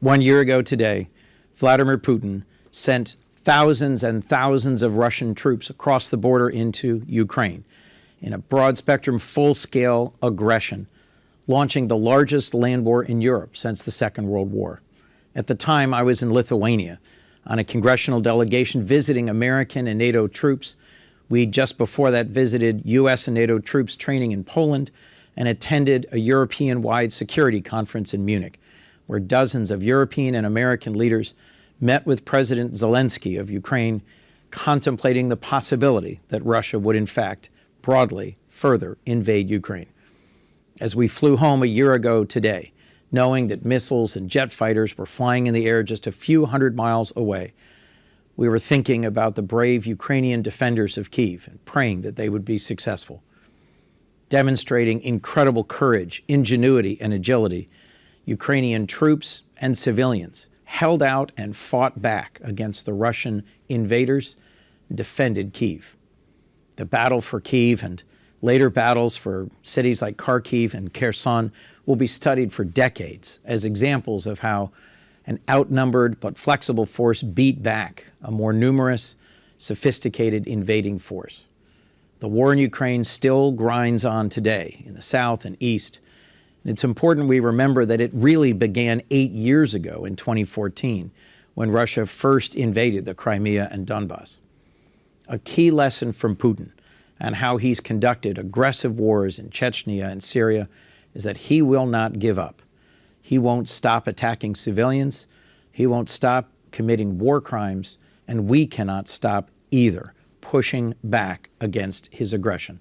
1 year ago today, Vladimir Putin sent thousands and thousands of Russian troops across the border into Ukraine in a broad-spectrum, full-scale aggression, launching the largest land war in Europe since the Second World War. At the time, I was in Lithuania on a congressional delegation visiting American and NATO troops. We just before that visited U.S. and NATO troops training in Poland and attended a European-wide security conference in Munich, where dozens of European and American leaders met with President Zelensky of Ukraine, contemplating the possibility that Russia would, in fact, broadly further invade Ukraine. As we flew home a year ago today, knowing that missiles and jet fighters were flying in the air just a few hundred miles away, we were thinking about the brave Ukrainian defenders of Kyiv and praying that they would be successful. Demonstrating incredible courage, ingenuity, and agility, Ukrainian troops and civilians held out and fought back against the Russian invaders and defended Kyiv. The battle for Kyiv and later battles for cities like Kharkiv and Kherson will be studied for decades as examples of how an outnumbered but flexible force beat back a more numerous, sophisticated invading force. The war in Ukraine still grinds on today in the south and east. And it's important we remember that it really began 8 years ago in 2014 when Russia first invaded the Crimea and Donbass. A key lesson from Putin and how he's conducted aggressive wars in Chechnya and Syria is that he will not give up. He won't stop attacking civilians. He won't stop committing war crimes. And we cannot stop either pushing back against his aggression.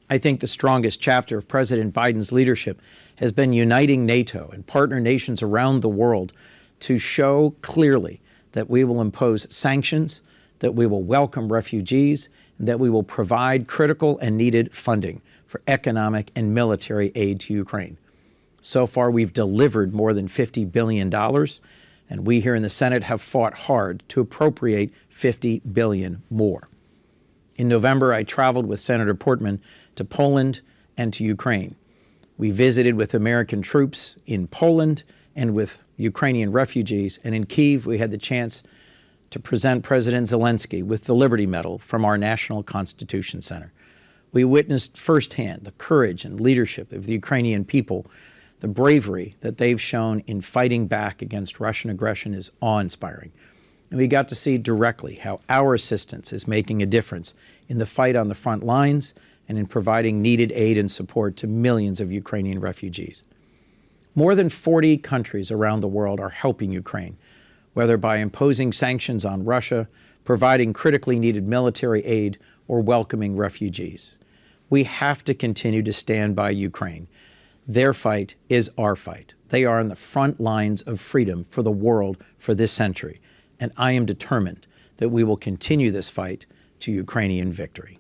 I think the strongest chapter of President Biden's leadership has been uniting NATO and partner nations around the world to show clearly that we will impose sanctions, that we will welcome refugees, and that we will provide critical and needed funding for economic and military aid to Ukraine. So far, we've delivered more than $50 billion, and we here in the Senate have fought hard to appropriate $50 billion more. In November, I traveled with Senator Portman to Poland and to Ukraine. We visited with American troops in Poland and with Ukrainian refugees, and in Kyiv, we had the chance to present President Zelensky with the Liberty Medal from our National Constitution Center. We witnessed firsthand the courage and leadership of the Ukrainian people. The bravery that they've shown in fighting back against Russian aggression is awe-inspiring. And we got to see directly how our assistance is making a difference in the fight on the front lines and in providing needed aid and support to millions of Ukrainian refugees. More than 40 countries around the world are helping Ukraine, whether by imposing sanctions on Russia, providing critically needed military aid, or welcoming refugees. We have to continue to stand by Ukraine. Their fight is our fight. They are on the front lines of freedom for the world for this century. And I am determined that we will continue this fight to Ukrainian victory.